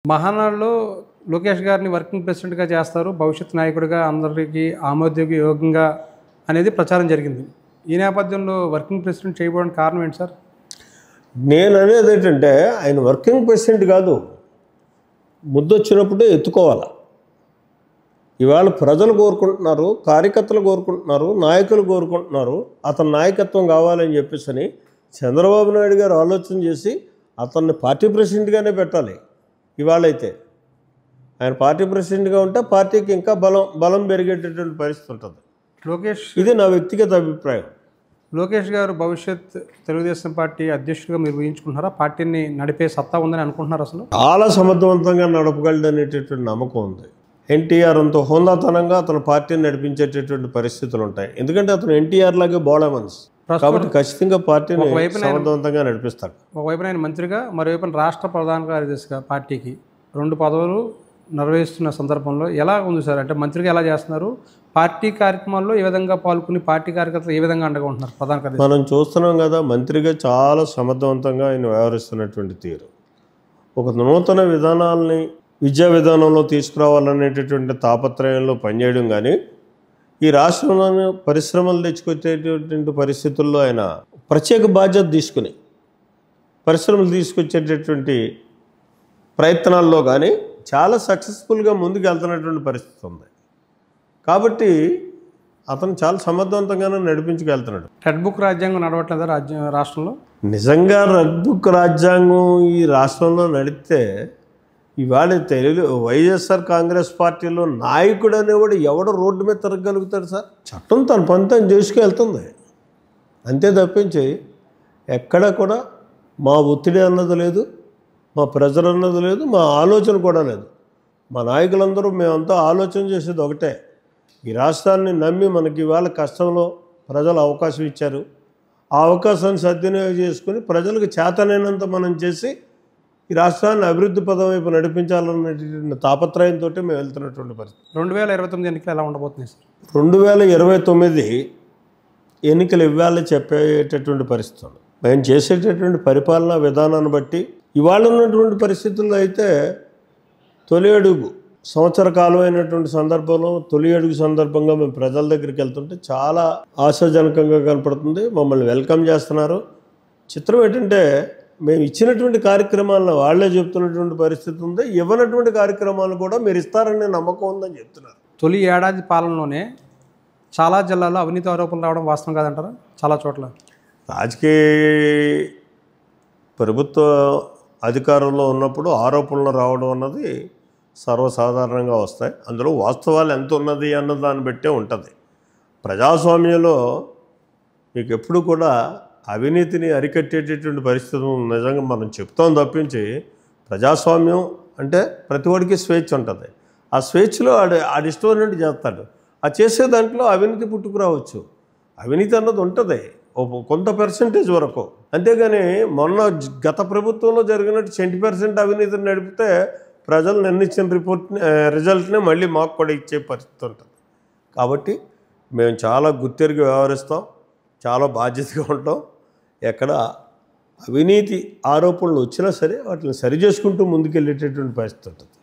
మహానాడులో లోకేష్ గారిని వర్కింగ్ ప్రెసిడెంట్‌గా చేస్తారు. భవిష్యత్ నాయకుడిగా అందరికి ఆమోదయోగ్యంగా అనేది ప్రచారం జరిగింది. ఈ నేపథ్యంలో వర్కింగ్ ప్రెసిడెంట్ చేయకపోవడానికి కారణం ఏంటి సార్? నేననేది ఏంటంటే ఆయన వర్కింగ్ ప్రెసిడెంట్ కాదు, ముద్దొచ్చినప్పుడే ఎత్తుకోవాలి. ఇవాళ ప్రజలు కోరుకుంటున్నారు, కార్యకర్తలు కోరుకుంటున్నారు, నాయకులు కోరుకుంటున్నారు. అతని నాయకత్వం కావాలని చెప్పేసి చంద్రబాబు నాయుడు గారు ఆలోచన చేసి అతన్ని పార్టీ ప్రెసిడెంట్గానే పెట్టాలి. ఇవాళైతే ఆయన పార్టీ ప్రెసిడెంట్గా ఉంటే పార్టీకి ఇంకా బలం పెరిగేటటువంటి పరిస్థితి ఉంటుంది. ఇది నా వ్యక్తిగత అభిప్రాయం. లోకేష్ గారు భవిష్యత్ తెలుగుదేశం పార్టీ అధ్యక్షుడిగా మీరు ఊహించుకుంటున్నారా? పార్టీని నడిపే సత్తా ఉందని అనుకుంటున్నారు? అసలు చాలా సమర్థవంతంగా నడపగలడు అనేటటువంటి నమ్మకం ఉంది. ఎన్టీఆర్ అంత హోందాతనంగా అతను పార్టీని నడిపించేటటువంటి పరిస్థితులు ఉంటాయి. ఎందుకంటే అతను ఎన్టీఆర్ లాగే బోళమన్స్ కాబట్టి ఖచ్చితంగా పార్టీని సమర్థవంతంగా నడిపిస్తాడు. ఒకవైపున ఆయన మంత్రిగా, మరోవైపున రాష్ట్ర ప్రధాన కార్యదర్శిగా పార్టీకి 2 పదవులు నిర్వహిస్తున్న సందర్భంలో ఎలా ఉంది సార్? అంటే మంత్రిగా ఎలా చేస్తున్నారు? పార్టీ కార్యక్రమాల్లో ఏ విధంగా పాల్గొని పార్టీ కార్యకర్తలు ఏ విధంగా అండగా ఉంటున్నారు? ప్రధాన కార్యదర్శి మనం చూస్తున్నాం కదా, మంత్రిగా చాలా సమర్థవంతంగా ఆయన వ్యవహరిస్తున్నటువంటి తీరు, ఒక నూతన విధానాలని విద్యా విధానంలో తీసుకురావాలనేటటువంటి తాపత్రయంలో పనిచేయడం కానీ, ఈ రాష్ట్రంలోని పరిశ్రమలు తెచ్చుకొచ్చేటటువంటి పరిస్థితుల్లో ఆయన ప్రత్యేక బాధ్యత తీసుకుని పరిశ్రమలు తీసుకొచ్చేటటువంటి ప్రయత్నాల్లో కానీ చాలా సక్సెస్ఫుల్గా ముందుకు వెళ్తున్నటువంటి పరిస్థితి ఉంది. కాబట్టి అతను చాలా సమర్థవంతంగానే నడిపించుకెళ్తున్నాడు. రెడ్ బుక్ రాజ్యాంగం నడవట్లేదా రాష్ట్రంలో? నిజంగా రెడ్ బుక్ రాజ్యాంగం ఈ రాష్ట్రంలో నడిస్తే ఇవాళ వైఎస్ఆర్ కాంగ్రెస్ పార్టీలో నాయకుడు అనేవాడు ఎవడో రోడ్డు మీద తిరగలుగుతాడు సార్? చట్టం తన పని తను చేసుకెళ్తుంది అంతే తప్పించి ఎక్కడ కూడా మా ఒత్తిడి అన్నది లేదు, మా ప్రెజర్ అన్నది లేదు, మా ఆలోచన కూడా లేదు. మా నాయకులందరూ మేమంతా ఆలోచన చేసేది ఒకటే, ఈ రాష్ట్రాన్ని నమ్మి మనకి ఇవాళ కష్టంలో ప్రజలు అవకాశం ఇచ్చారు. ఆ అవకాశాన్ని సద్వినియోగం చేసుకుని ప్రజలకు చేతనైనంత మనం చేసి ఈ రాష్ట్రాన్ని అభివృద్ధి పదం వైపు నడిపించాలన్నటువంటి తాపత్రయంతో మేము వెళ్తున్నటువంటి పరిస్థితి. 2029 ఎన్నికలు ఎలా ఉండబోతున్నాయి సార్? 2029 ఎన్నికలు ఇవ్వాలి చెప్పేటటువంటి పరిస్థితి ఉంది. మేము చేసేటటువంటి పరిపాలనా విధానాన్ని బట్టి ఇవాళ ఉన్నటువంటి పరిస్థితుల్లో అయితే తొలి అడుగు సంవత్సర కాలం అయినటువంటి సందర్భంలో తొలి అడుగు సందర్భంగా మేము ప్రజల దగ్గరికి వెళ్తుంటే చాలా ఆశాజనకంగా కనపడుతుంది. మమ్మల్ని వెల్కమ్ చేస్తున్నారు. చిత్రం ఏంటంటే మేము ఇచ్చినటువంటి కార్యక్రమాలను వాళ్ళే చెప్తున్నటువంటి పరిస్థితి ఉంది. ఇవ్వనటువంటి కార్యక్రమాలు కూడా మీరు ఇస్తారనే నమ్మకం ఉందని చెప్తున్నారు. తొలి ఏడాది పాలనలోనే చాలా జిల్లాల్లో అవినీతి ఆరోపణలు రావడం వాస్తవం కాదంటారా? చాలా చోట్ల రాజకీయ ప్రభుత్వ అధికారంలో ఉన్నప్పుడు ఆరోపణలు రావడం అన్నది సర్వసాధారణంగా వస్తాయి. అందులో వాస్తవాలు ఎంత ఉన్నది అన్న దాన్ని బట్టే ఉంటుంది. ప్రజాస్వామ్యంలో మీకు ఎప్పుడు కూడా అవినీతిని అరికట్టేటటువంటి పరిస్థితి నిజంగా మనం చెప్తాం తప్పించి, ప్రజాస్వామ్యం అంటే ప్రతి వాడికి స్వేచ్ఛ ఉంటుంది. ఆ స్వేచ్ఛలో ఆడిష్టమైనట్టు చేస్తాడు. ఆ చేసే దాంట్లో అవినీతి పుట్టుకురావచ్చు. అవినీతి అన్నది ఉంటుంది కొంత పర్సెంటేజ్ వరకు. అంతేగాని మొన్న గత ప్రభుత్వంలో జరిగినట్టు 20% అవినీతిని నడిపితే ప్రజలు నిర్ణయించిన రిజల్ట్ని మళ్ళీ మాకు కూడా ఇచ్చే పరిస్థితి ఉంటుంది. కాబట్టి మేము చాలా గుర్తెరిగి వ్యవహరిస్తాం, చాలా బాధ్యతగా ఉంటాం. ఎక్కడ అవినీతి ఆరోపణలు వచ్చినా సరే వాటిని సరిచేసుకుంటూ ముందుకెళ్ళేటటువంటి పరిస్థితి ఉంటుంది.